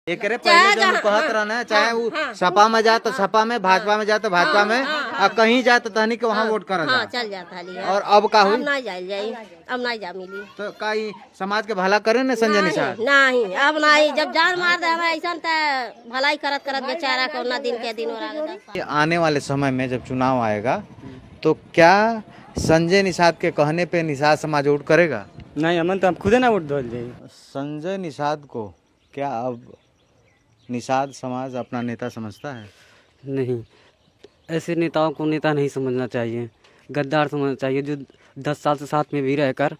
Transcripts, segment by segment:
एक रे पहले जो कहत रहना चाहे वो सपा में जाए तो सपा में, भाजपा में जाए तो भाजपा में, और कहीं जाए तो तहनी के वहाँ वोट कर हाँ चल जाता है। और अब का हुई अब नहीं जाई, अब नहीं जा मिली तो कई समाज के भला करे न संजय निषाद। नहीं अब नहीं, जब जान मार दे हमें ऐसा तो भलाई करत करत बेचारा को ना दिन के दिन और आने वाले समय में जब चुनाव आएगा तो क्या संजय निषाद के कहने पे निषाद समाज वोट करेगा? नहीं अमन तो हम खुदे ना वोट धोल जाए। संजय निषाद को क्या अब निषाद समाज अपना नेता समझता है? नहीं, ऐसे नेताओं को नेता नहीं समझना चाहिए, गद्दार समझना चाहिए। जो 10 साल से साथ में भी रहकर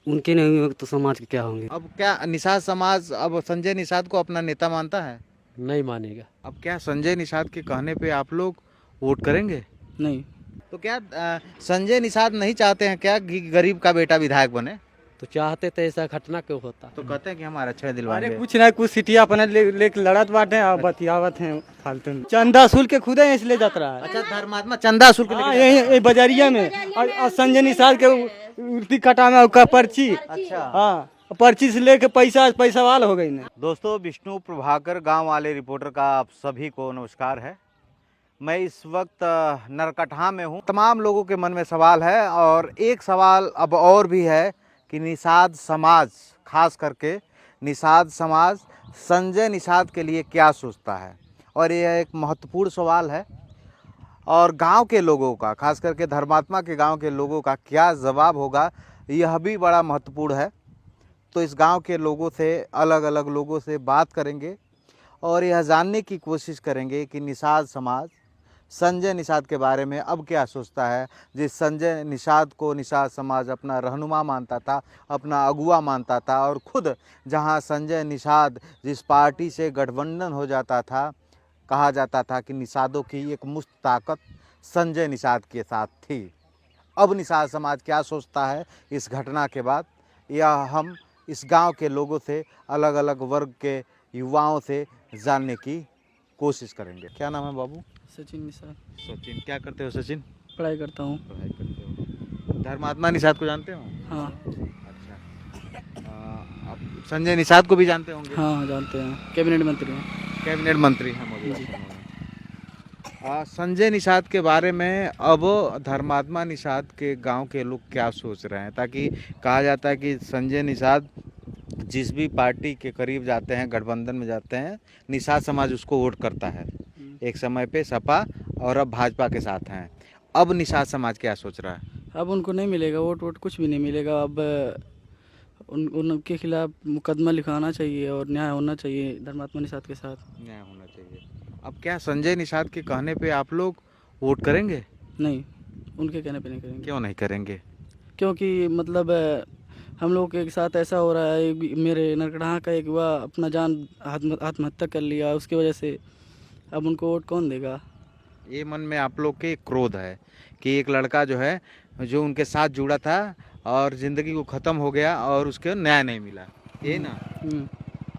उनके नहीं हुए तो समाज के क्या होंगे। अब क्या निषाद समाज अब संजय निषाद को अपना नेता मानता है? नहीं मानेगा। अब क्या संजय निषाद के कहने पे आप लोग वोट करेंगे? नहीं तो क्या संजय निषाद नहीं चाहते हैं क्या कि गरीब का बेटा विधायक बने? तो चाहते तो ऐसा घटना क्यों होता? तो कहते हैं कि हम आरक्षण अरे दिलवाएंगे। कुछ ना कुछ सिटिया अपने लेके लड़त बाटे और बतियावत हैं फालतू में। चंदा असूल के खुदे इसलिए जात रहा है। अच्छा धर्मात्मा चंदा असूल के हाँ लेके यही बजरिया में और संजय निषाद के उल्टी कटा में उसका पर्ची। अच्छा हाँ पर्ची से लेके पैसा वाल हो गई ना। दोस्तों विष्णु प्रभाकर गांव वाले रिपोर्टर का आप सभी को नमस्कार है। मैं इस वक्त नरकटहा में हूं। तमाम लोगों के मन में सवाल है और एक सवाल अब और भी है कि निषाद समाज, खास करके निषाद समाज संजय निषाद के लिए क्या सोचता है, और यह एक महत्वपूर्ण सवाल है। और गांव के लोगों का, खास करके धर्मात्मा के गांव के लोगों का क्या जवाब होगा, यह भी बड़ा महत्वपूर्ण है। तो इस गांव के लोगों से, अलग अलग लोगों से बात करेंगे और यह जानने की कोशिश करेंगे कि निषाद समाज संजय निषाद के बारे में अब क्या सोचता है। जिस संजय निषाद को निषाद समाज अपना रहनुमा मानता था, अपना अगुआ मानता था, और खुद जहां संजय निषाद जिस पार्टी से गठबंधन हो जाता था, कहा जाता था कि निषादों की एक मुश्त ताकत संजय निषाद के साथ थी। अब निषाद समाज क्या सोचता है इस घटना के बाद, यह हम इस गांव के लोगों से, अलग अलग वर्ग के युवाओं से जानने की कोशिश करेंगे। क्या नाम है बाबू? सचिन निषाद। सचिन, क्या करते हो सचिन? पढ़ाई करता हूँ। पढ़ाई करते हो। धर्मात्मा निषाद को जानते हो? हाँ अच्छा। आप संजय निषाद को भी जानते होंगे? हाँ जानते हैं, कैबिनेट मंत्री हैं। कैबिनेट मंत्री हैं संजय निषाद के बारे में अब धर्मात्मा निषाद के गांव के लोग क्या सोच रहे हैं, ताकि कहा जाता है कि संजय निषाद जिस भी पार्टी के करीब जाते हैं, गठबंधन में जाते हैं, निषाद समाज उसको वोट करता है। एक समय पे सपा और अब भाजपा के साथ हैं। अब निषाद समाज क्या सोच रहा है? अब उनको नहीं मिलेगा वोट कुछ भी नहीं मिलेगा। अब उनके खिलाफ मुकदमा लिखाना चाहिए और न्याय होना चाहिए धर्मात्मा निषाद के साथ। न्याय होना चाहिए। अब क्या संजय निषाद के कहने पे आप लोग वोट करेंगे? नहीं, उनके कहने पे नहीं करेंगे। क्यों नहीं करेंगे? क्योंकि मतलब हम लोग के साथ ऐसा हो रहा है। मेरे नरकटहा का एक युवा अपना जान आत्महत्या कर लिया, उसकी वजह से अब उनको वोट कौन देगा? ये मन में आप लोग के क्रोध है कि एक लड़का जो है, जो उनके साथ जुड़ा था और ज़िंदगी को ख़त्म हो गया और उसके न्याय नहीं मिला, ये ना।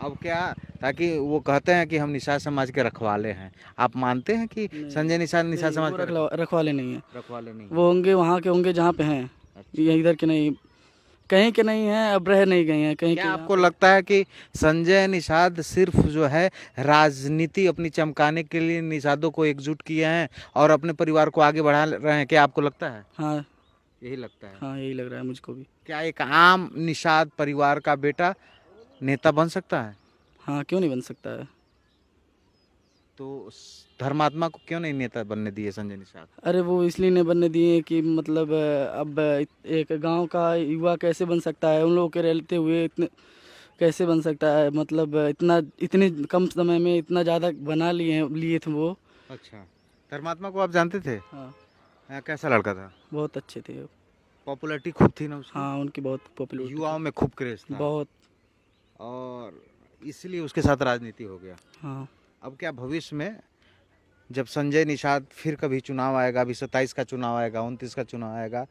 अब क्या, ताकि वो कहते हैं कि हम निषाद समाज के रखवाले हैं। आप मानते हैं कि संजय निषाद समाज के रखवाले नहीं है? रखवाले नहीं, वो होंगे वहाँ के होंगे जहाँ पे हैं। अच्छा। ये इधर के नहीं, कहीं के नहीं हैं, अब रह नहीं गए हैं कहीं क्या के। आपको लगता है कि संजय निषाद सिर्फ जो है राजनीति अपनी चमकाने के लिए निषादों को एकजुट किए हैं और अपने परिवार को आगे बढ़ा रहे हैं? क्या आपको लगता है? हाँ यही लगता है। हाँ यही लग रहा है मुझको भी। क्या एक आम निषाद परिवार का बेटा नेता बन सकता है? हाँ क्यों नहीं बन सकता है। तो धर्मात्मा को क्यों नहीं नेता बनने दिए संजय निषाद? अरे वो इसलिए नहीं बनने दिए कि मतलब अब एक गांव का युवा कैसे बन सकता है, उन लोगों के रहते हुए इतने कैसे बन सकता है। मतलब इतने कम समय में इतना ज़्यादा बना लिए थे वो। अच्छा, धर्मात्मा को आप जानते थे? हाँ कैसा लड़का था? बहुत अच्छे थे। पॉपुलैरिटी खूब थी ना उसकी? हाँ उनकी बहुत पॉपुलर, युवाओं में खूब क्रेज था बहुत। और इसलिए उसके साथ राजनीति हो गया। हाँ अब क्या भविष्य में जब संजय निषाद फिर कभी चुनाव आएगा, अभी 27 का चुनाव आएगा, 29 का चुनाव आएगा,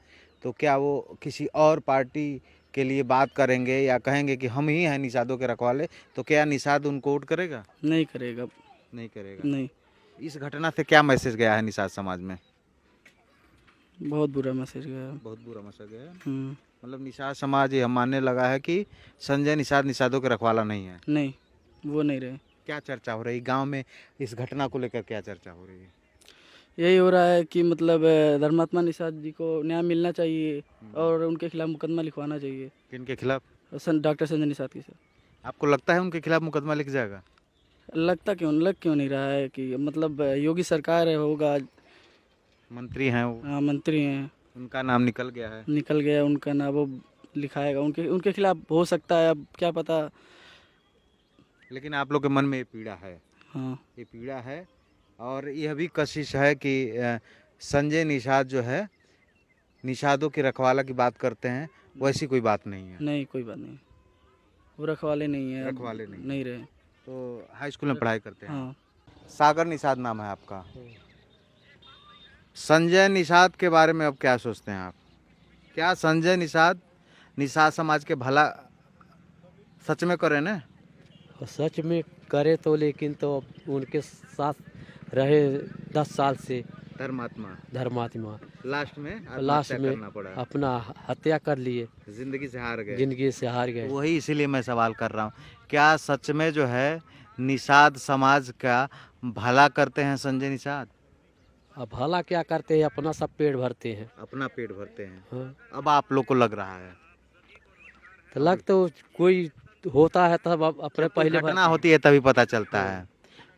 तो क्या वो किसी और पार्टी के लिए बात करेंगे या कहेंगे कि हम ही हैं निषादों के रखवाले, तो क्या निषाद उनको वोट करेगा? नहीं करेगा। नहीं करेगा। नहीं। इस घटना से क्या मैसेज गया है निषाद समाज में? बहुत बुरा मैसेज गया। बहुत बुरा मैसेज गया। हम्म। मतलब निषाद समाज ये मानने लगा है कि संजय निषाद निषादों के रखवाला नहीं है। नहीं, वो नहीं रहे। क्या चर्चा हो रही है गांव में, इस घटना को लेकर क्या चर्चा हो रही है? यही हो रहा है कि मतलब धर्मात्मा निषाद जी को न्याय मिलना चाहिए और उनके खिलाफ मुकदमा लिखवाना चाहिए। किनके खिलाफ? डॉक्टर संजय निषाद के साथ। आपको लगता है उनके खिलाफ मुकदमा लिख जाएगा? लग क्यों नहीं रहा है कि मतलब योगी सरकार होगा, मंत्री हैं वो, हाँ, मंत्री हैं, उनका नाम निकल गया है। निकल गया उनका नाम, वो लिखाएगा उनके खिलाफ हो सकता है, अब क्या पता। लेकिन आप लोग के मन में ये पीड़ा है, हाँ, ये पीड़ा है और यह भी कशिश है कि संजय निषाद जो है, निषादों की रखवाला की बात करते हैं, वैसी कोई बात नहीं है। नहीं कोई बात नहीं, वो रखवाले नहीं है, रखवाले नहीं रहे। तो हाई स्कूल में पढ़ाई करते हैं। हाँ, सागर निषाद नाम है आपका। संजय निषाद के बारे में अब क्या सोचते हैं आप? क्या संजय निषाद निषाद समाज के भला सच में करे ना? सच में करे तो, लेकिन तो अब उनके साथ रहे 10 साल से धर्मात्मा लास्ट में करना पड़ा, अपना हत्या कर लिए, जिंदगी से हार गए। जिंदगी से हार गए। वही इसीलिए मैं सवाल कर रहा हूँ, क्या सच में जो है निषाद समाज का भला करते हैं संजय निषाद? अब भला क्या करते हैं, अपना सब पेट भरते हैं। अपना पेट भरते हैं। हाँ। अब आप लोग को लग रहा है तो लग तो कोई होता है तब अपने पहले घटना होती है तभी पता चलता है।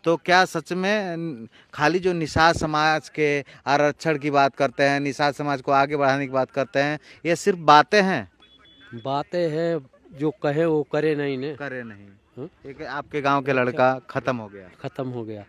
तो क्या सच में खाली जो निषाद समाज के आरक्षण की बात करते हैं, निषाद समाज को आगे बढ़ाने की बात करते हैं, ये सिर्फ बातें हैं? बातें हैं, जो कहे वो करे नहीं ने। करे नहीं। हाँ? एक आपके गांव के लड़का खत्म हो गया। खत्म हो गया।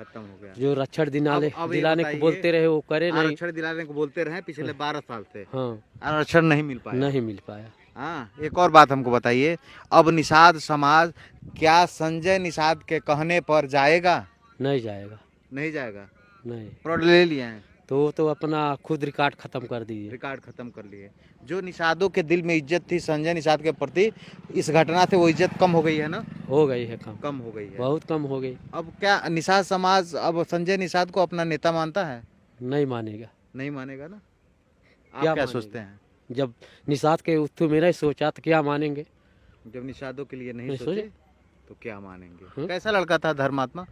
जो जो आरक्षण दिलाने बताइए, को बोलते रहे वो करे नहीं। आरक्षण दिलाने को बोलते रहे पिछले 12 साल से। हाँ, आरक्षण नहीं मिल पाया। नहीं मिल पाया। हाँ, एक और बात हमको बताइए, अब निषाद समाज क्या संजय निषाद के कहने पर जाएगा? नहीं जाएगा। नहीं जाएगा। नहीं, प्रोड ले लिए हैं तो वो तो अपना खुद रिकॉर्ड खत्म कर दिए। रिकॉर्ड खत्म कर लिए। जो निषादों के दिल में इज्जत थी संजय निषाद के प्रति, इस घटना से वो इज्जत कम हो गई है ना? हो गई है, कम हो गई है, बहुत कम हो गई। अब क्या निषाद समाज अब संजय निषाद को अपना नेता मानता है? नहीं मानेगा। नहीं मानेगा ना? आप क्या क्या मानेगा? सोचते हैं? जब निषाद के उत्थु में नहीं सोचा तो क्या मानेंगे? जब निषादों के लिए नहीं नहीं सोचे सोचे तो क्या मानेंगे? हाँ? कैसा लड़का था धर्मात्मा?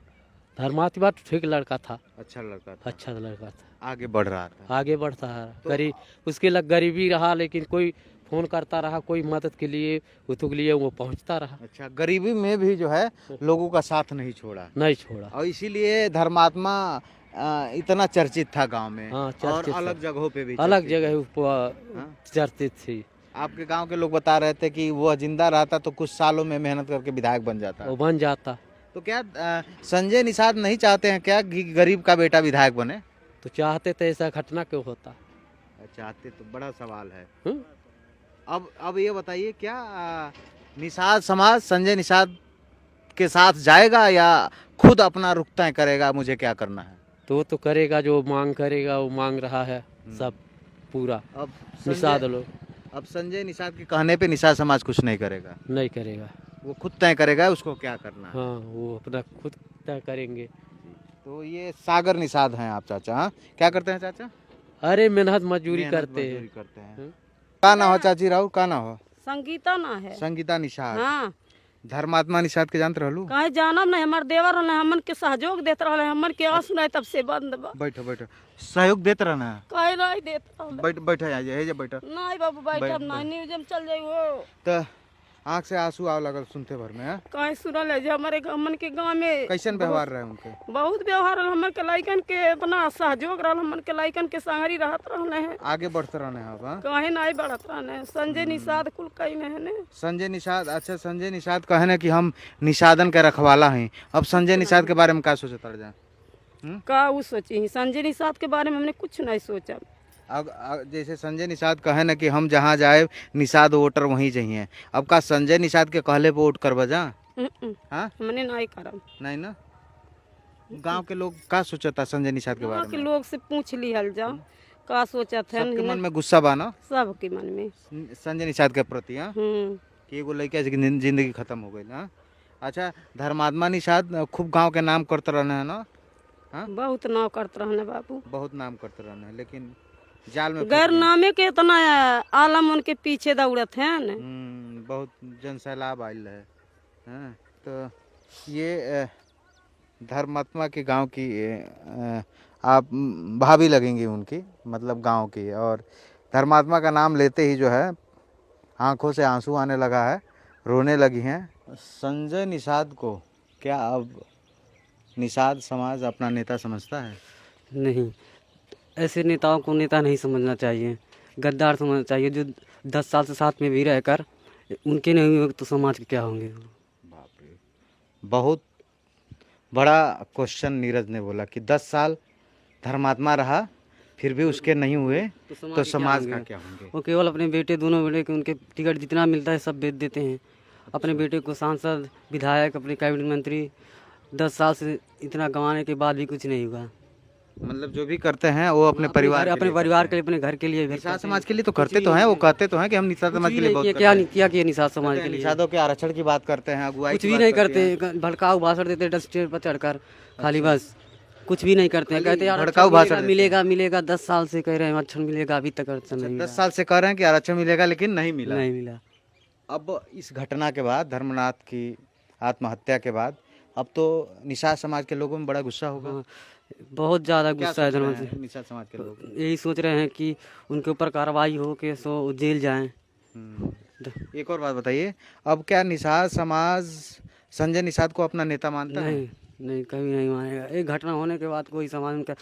धर्मात्मा ठीक लड़का था, अच्छा लड़का था, अच्छा लड़का था, आगे बढ़ रहा था। आगे बढ़ता है। तो- गरीब उसके लग गरीबी रहा, लेकिन कोई फोन करता रहा, कोई मदद के लिए उतु के लिए वो पहुंचता रहा। अच्छा, गरीबी में भी जो है लोगों का साथ नहीं छोड़ा, नहीं छोड़ा। और इसीलिए धर्मात्मा इतना चर्चित था गांव में। हाँ, और चर्चित था। अलग जगहों पे भी अलग चर्चित जगह हाँ? चर्चित थी। आपके गांव के लोग बता रहे थे कि वो जिंदा रहता तो कुछ सालों में मेहनत करके विधायक बन जाता। वो बन जाता। तो क्या संजय निषाद नहीं चाहते हैं क्या कि गरीब का बेटा विधायक बने? तो चाहते थे, ऐसा घटना क्यों होता? चाहते तो बड़ा सवाल है। हम्म? अब ये बताइए, क्या निषाद समाज संजय निषाद के साथ जाएगा या खुद अपना रुख तय करेगा मुझे क्या करना है? तो वो तो करेगा, जो मांग करेगा वो मांग रहा है सब पूरा। अब निषाद लोग अब संजय निषाद के कहने पे निषाद समाज कुछ नहीं करेगा, नहीं करेगा। वो खुद तय करेगा उसको क्या करना है। हाँ, वो अपना खुद तय करेंगे। तो ये सागर निषाद हैं आप चाचा? हाँ, क्या करते हैं चाचा? अरे मेहनत मजदूरी मेहनत करते मजदूरी हैं। करते हैं। हम्म। का ना हो चाची राहुल, का ना हो? संगीता ना है। संगीता निषाद। हाँ, धर्मात्मा निषाद के जानते रहलू? कहीं जानब नहीं, हमार देवर रहले, हमन के सहयोग देत रहले, हमन के आस नहीं तब से बंद बा। बैठो बैठो, सहयोग देते रहना। कहीं नहीं देत रहले। बैठो है बैठो। नहीं बाबू बैठब नहीं, न्यूज में चल जाई वो। तो आँख से आंसू आव लगल सुनते भर में। हाँ? कहीं सुनल है जे हमारे हमन के गांव में कैसन व्यवहार रहे उनके? बहुत व्यवहार रहल, हमन के लाइकन के इतना सहयोग रहल, हमन के लाइकन के संगरी रहत रहले हैं। आगे बढ़ते रहने हैं अब। हाँ? कहीं नहीं बढ़त रहले। संजय निषाद कुल कहीं नहीं ने। संजय निषाद, अच्छा संजय निषाद कहने कि हम निषादन के रखवाला हैं। अब संजय निषाद के बारे में क्या सोचे तड़ जा? का वो सोची संजय निषाद के बारे में हमने कुछ नहीं सोचा। जैसे संजय निषाद कहे ना कि हम जहाँ जाए निषाद वोटर वहीं चाहिए, अब का संजय निषाद के कहले पे वोट करबा जा? हाँ, हमने नहीं करम। नहीं ना? गांव के लोग का सोचता संजय निषाद के गाँव बारे के में? लोग से पूछ लिहल जा का सोचत है। सबके मन में गुस्सा बा ना सबके मन में संजय निषाद के प्रति? हाँ, कि एगो लड़का के जिंदगी खत्म हो गई ना। अच्छा, धर्मात्मा निषाद खूब गांव के नाम करते रहने हैं ना? हाँ? बहुत नाव करते रहने बाबू, बहुत नाम करते रहने हैं, लेकिन जाल में गैर नामे के इतना आलम उनके पीछे दौड़त है न। बहुत जन सैलाब आयल है। हाँ? तो ये धर्मात्मा की गांव की आप भाभी लगेंगी उनकी, मतलब गांव की। और धर्मात्मा का नाम लेते ही जो है आंखों से आंसू आने लगा है, रोने लगी हैं। संजय निषाद को क्या अब निषाद समाज अपना नेता समझता है? नहीं, ऐसे नेताओं को नेता नहीं समझना चाहिए, गद्दार समझना चाहिए। जो 10 साल से साथ में भी रहकर उनके नहीं हुए तो समाज के क्या होंगे। बाप रे, बहुत बड़ा क्वेश्चन नीरज ने बोला कि 10 साल धर्मात्मा रहा फिर भी उसके नहीं हुए तो समाज का क्या होंगे। वो केवल अपने बेटे, दोनों बेटे के उनके टिकट जितना मिलता है सब बेच देते हैं। अपने बेटे को सांसद, विधायक, अपने कैबिनेट मंत्री 10 साल से इतना गंवाने के बाद भी कुछ नहीं हुआ। मतलब जो भी करते हैं वो अपने परिवार के अपने लिए परिवार करते के लिए, अपने घर के लिए। हैं। निषाद समाज के लिए तो करते तो हैं, वो कहते तो हैं कि हम निषाद समाज के लिए बहुत क्या क्या किया निषाद समाज के लिए। निषादों के आरक्षण की बात करते हैं, अगुवाई कुछ की भी बात नहीं करते हैं। करते, भड़काऊ भाषण देते डस्टेज पर चढ़कर खाली, बस कुछ भी नहीं करते हैं। कहते हैं भड़काऊ भाषण देते हैं। मिलेगा मिलेगा, 10 साल से कह रहे हैं आरक्षण मिलेगा, अभी तक आरक्षण नहीं मिला। 10 साल से कह रहे हैं कि आरक्षण मिलेगा लेकिन नहीं मिला। नहीं मिला। अब इस घटना के बाद, धर्मनाथ की आत्महत्या के बाद, अब तो निषाद समाज के लोगों में बड़ा गुस्सा होगा। हाँ, बहुत ज़्यादा क्या गुस्सा है सोच रहे धर्म से। हैं निषाद समाज के लोग? यही सोच रहे हैं कि उनके ऊपर कार्रवाई हो के सो जेल जाएं। एक और बात बताइए, अब क्या निषाद समाज संजय निषाद को अपना नेता मानता है? नहीं नहीं, कभी नहीं मानेगा। एक घटना होने के बाद कोई समाज उनका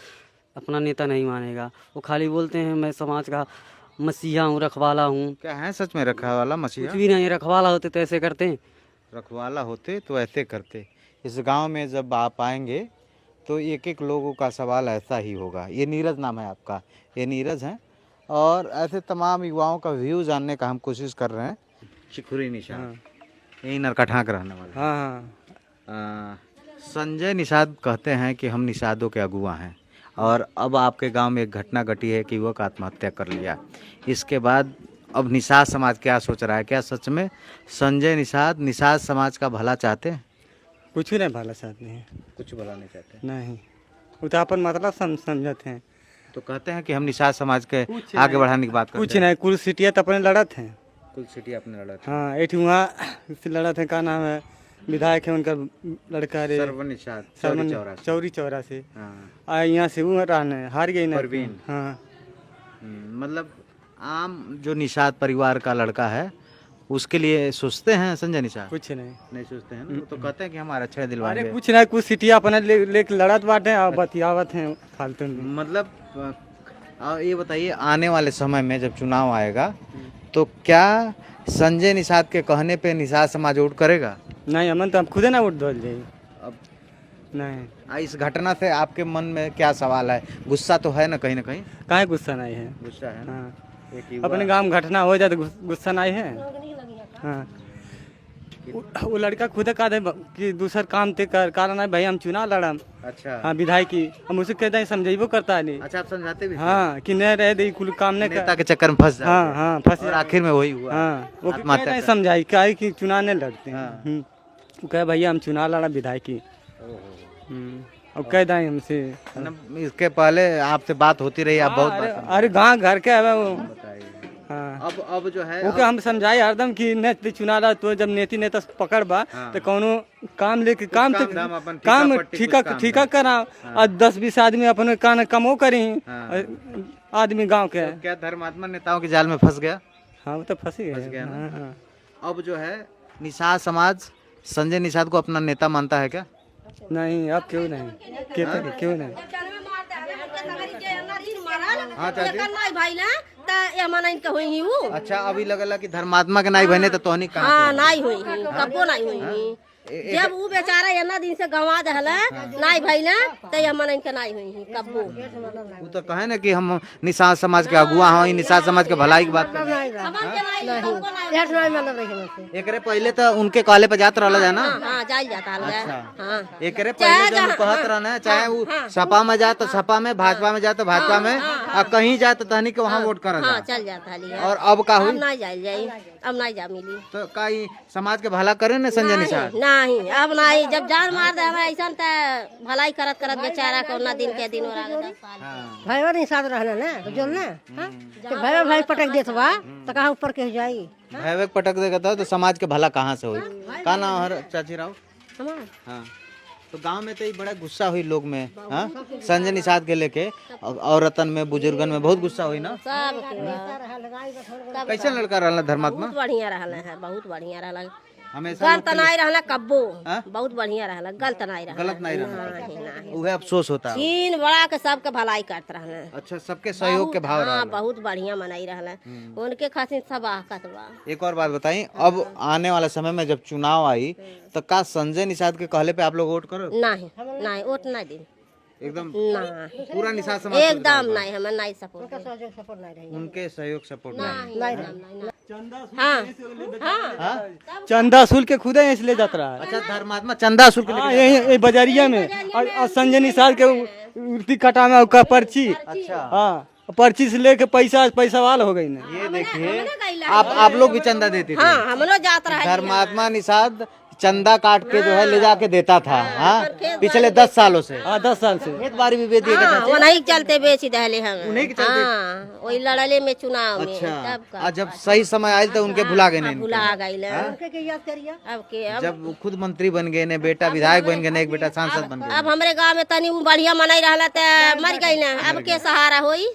अपना नेता नहीं मानेगा। वो खाली बोलते हैं मैं समाज का मसीहा हूँ, रखवाला हूँ। क्या है सच में रखवाला मसीहा? कुछ भी नहीं, रखवाला होते तो ऐसे करते हैं। रखवाला होते तो ऐसे करते। इस गांव में जब आप आएंगे तो एक एक लोगों का सवाल ऐसा ही होगा। ये नीरज नाम है आपका, ये नीरज हैं और ऐसे तमाम युवाओं का व्यू जानने का हम कोशिश कर रहे हैं। शिखुरी निषाद यही नरकठां का रहने वाला। हाँ संजय निषाद कहते हैं कि हम निषादों के अगुआ हैं और अब आपके गांव में एक घटना घटी है कि युवक आत्महत्या कर लिया। इसके बाद अब निषाद समाज क्या सोच रहा है? क्या सच में संजय निषाद निषाद समाज का भला चाहते हैं? कुछ भी नहीं भला चाहते हैं। कुछ भला नहीं चाहते। नहीं, वो तो अपन मतलब समझते हैं। तो कहते हैं कि हम निषाद समाज के आगे बढ़ाने की बात करते कुछ नहीं, कुल सीटियाँ तो अपने लड़त हैं। कुल सिटी अपने लड़ा था। हाँ, एक वहाँ से लड़त है, का नाम है, विधायक है उनका लड़का रे सरवन निषाद चौरी चौरा से। हाँ। यहाँ से वो रहने हार गई ना। परवीन। हाँ, मतलब आम जो निषाद परिवार का लड़का है उसके लिए सोचते हैं संजय निषाद? कुछ नहीं सोचते हैं ना। वो तो कहते हैं कि हम आरक्षण अरे दिलवाएंगे। कुछ नहीं, कुछ सीटियाँ अपने लेके लड़त बाटे और बतियावत हैं फालतू में। मतलब ये बताइए, आने वाले समय में जब चुनाव आएगा तो क्या संजय निषाद के कहने पे निषाद समाज वोट करेगा? नहीं, अमन तो हम खुदे ना वोट दल जाए। अब नहीं, इस घटना से आपके मन में क्या सवाल है? गुस्सा तो है ना कहीं कहीं? काहे गुस्सा नहीं है। गुस्सा है ना। हाँ, एक युवा- अपने गांव में घटना हो जाए तो गुस्सा नहीं है। हाँ, वो लड़का खुद कहा था कि दूसर काम ते कारण है भाई, हम चुनाव लड़म। अच्छा। हाँ, विधायक की हम उसे कहते हैं, समझेबो करता है नहीं। अच्छा, आप समझाते भी थे? हाँ, कि नहीं रहे दे कुल काम नहीं नेता कर। के चक्कर में फंस जाते हाँ हैं। हाँ, फंस और आखिर में वही हुआ। हाँ, वो आत्महत्या नहीं कर- समझाई क्या कि चुनाव नहीं लड़ते। हाँ। वो कहे भैया हम चुनाव लड़ा विधायक की। अब कह दें हमसे। मतलब इसके पहले आपसे बात होती रही, आप बहुत बात अरे गाँव घर के है वो। बताइए। हाँ, अब जो है ओके हम समझाए हरदम कि नेता चुना रहा तो जब नेती नेता पकड़ बा तो कोनो काम लेके काम काम तो धाम अपन काम ठीका पट्टी ठीका कुछ काम ठीका करा और 10-20 आदमी अपने कान कमो करी आदमी गांव के। क्या धर्मात्मा नेताओं के जाल में फंस गया? हाँ, वो तो फंसी गया गए। ना। हाँ, हाँ। अब जो है निषाद समाज संजय निषाद को अपना नेता मानता है क्या? नहीं, अब क्यों नहीं, क्यों नहीं। हाँ चाची। नहीं भाई ना तो ये मना इनका हुई हूँ। अच्छा, अभी लगला कि धर्मात्मा के नाई बहने तो तोहनी कहाँ हाँ, से? नहीं हुई हूँ, कबो नहीं हुई हूँ। जब वो बेचारा इतना दिन से गंवा दहला नहीं भाई ना तो ये मना इनका नहीं हुई हूँ कबो। वो तो कहे ना कि हम निषाद समाज के अगुआ हैं, निषाद समाज के भलाई की बात कर। एकरे पहले तो उनके काले पे जात रहला जाना। हाँ, जाइल जाता है। हाँ, एकरे पहले जब कहत रहना, चाहे वो सपा में जा तो सपा में, भाजपा में जा तो भाजपा में, और कहीं जा तो तहनी के वहाँ वोट कर। हाँ, चल जाता है। और अब का अब हुई? नहीं जाइल जाई, अब नहीं जा मिली। तो का ई समाज के भला करे ना संजय निषाद? नहीं, अब नहीं। जब जान मार दे हमें ऐसा तो भलाई करत करत बेचारा को ना दिन के दिन और आगे 10 साल भाई नहीं साथ रहना ना तो जोल ना। तो भाई भाई पटक देत बा तो कहाँ ऊपर के जाई। भैवक पटक देगा तो समाज के भला कहाँ से होई? का नाम हर चाची राव? हमार हाँ, तो गांव में तो ये बड़ा गुस्सा हुई लोग में, हाँ, संजय निषाद के लेके औरतन में बुजुर्गन में बहुत गुस्सा हुई ना। सब के कैसे लड़का रहला धर्मात्मा? बहुत बढ़िया रहला है, बहुत बढ़िया रहला। हमेशा गलत नहीं रहला कब्बो, हाँ? बहुत बढ़िया रहला, गलत नहीं रहला। गलत नहीं रहला, नहीं। उहे अफसोस होता है। छीन बड़ा के सबके भलाई करत रहला। अच्छा, सबके सहयोग के भाव हाँ, रहला। बहुत बढ़िया मनाई रहला। उनके खातिर सब आहकत बा। एक और बात बताई, अब आने वाला समय में जब चुनाव आई तो का संजय निषाद के कहले पे आप लोग वोट करो? नहीं नहीं वोट नहीं दी, एकदम नहीं पूरा निषाद समाज को एकदम नहीं, हमें नहीं सपोर्ट, उनके सहयोग सपोर्ट नहीं। हाँ हाँ चंदा शुल्क के खुदे इसलिए जात रहा है। अच्छा, धर्मात्मा चंदा शुल्क लेके जाता है। यही बजरिया में और संजय निषाद के उल्टी कटा में का पर्ची, अच्छा, हाँ पर्ची से लेके पैसा वाल हो गई ना। ये देखिए, आप लोग भी चंदा देते थे? हाँ, हम लोग जात रहे। धर्मात्मा निषाद चंदा काट के जो है ले जाके देता था, हाँ, पिछले 10 सालों से। हाँ 10 साल से एक बार भी दिए हाँ, वो नहीं चलते बेच दहले हम। उन्हीं के चलते? हाँ, वही लड़ले में चुनाव में अच्छा, तब का। आज जब सही समय आयल तो उनके भुला गए नहीं? भुला गई अब के जब वो खुद मंत्री बन गए ने, बेटा विधायक बन गए ने, एक बेटा सांसद बन गए। अब हमरे गांव में तनी बढ़िया मनाई रहला त मर गई ना, अब के सहारा होई।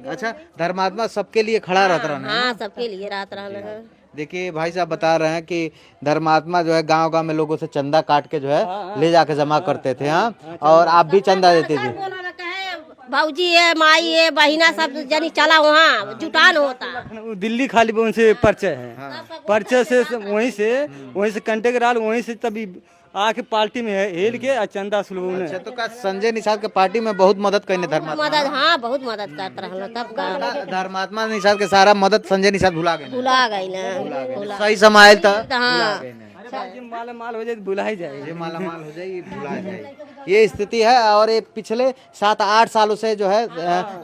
अच्छा, धर्मात्मा सबके लिए खड़ा रहता रहा। हाँ, सबके लिए रात रहला है। देखिए भाई साहब बता रहे हैं कि धर्मात्मा जो है गांव गांव में लोगों से चंदा काट के जो है ले जाके जमा करते थे, हाँ, और आप भी चंदा देते थे। भौजी है, माई है, बहिना सब जनी चला वहाँ जुटान होता। दिल्ली खाली उनसे पर्चे है, पर्चे से वहीं से कंटेक्ट रहा, वहीं से तभी आके पार्टी में है हेल के चंदा शुल्क। अच्छा, तो का संजय निषाद के पार्टी में बहुत मदद करने धर्मात्मा? मदद, हाँ बहुत मदद करता रहलो तब का। धर्मात्मा निषाद के सारा मदद संजय निषाद भुला गए। भुला गई ना, सही समय आयल था, हाँ माला माल हो जाए भुला ही जाए, ये माला माल हो जाए, भुला जाए, ये स्थिति है। और ये पिछले 7-8 सालों से जो है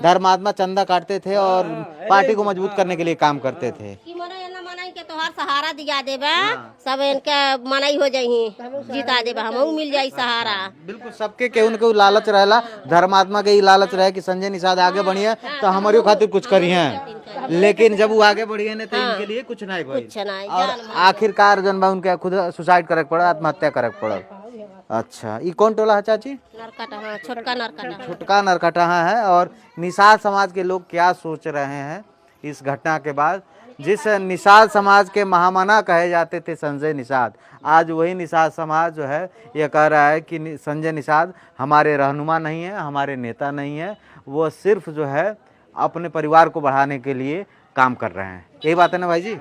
धर्मात्मा चंदा काटते थे और पार्टी को मजबूत करने के लिए काम करते थे। मनाई के तोहार सहारा दिया देबा, सब इनके मनाई हो जाई, जिता देबा, हमहू मिल जाई सहारा। बिल्कुल, सबके केहू न केहू लालच रहेला, धर्मात्मा के ही लालच रहे कि संजय निषाद आगे बढ़िए तो हमारे खातिर कुछ करिए, लेकिन जब वो आगे बढ़िए ने तो इनके लिए कुछ नहीं भइल। कुछ नहीं, और आखिरकार जन बा उनके खुद सुसाइड करे पड़ा, आत्महत्या करे पड़ा। अच्छा, ये कौन टोला है चाची? नरकटा, छोटका नरकटा। छुटका नरकटहा है। और निषाद समाज के लोग क्या सोच रहे हैं इस घटना के बाद? जिस निषाद समाज के महामना कहे जाते थे संजय निषाद, आज वही निषाद समाज जो है ये कह रहा है कि संजय निषाद हमारे रहनुमा नहीं है, हमारे नेता नहीं है, वो सिर्फ जो है अपने परिवार को बढ़ाने के लिए काम कर रहे हैं। यही बात है ना भाई जी?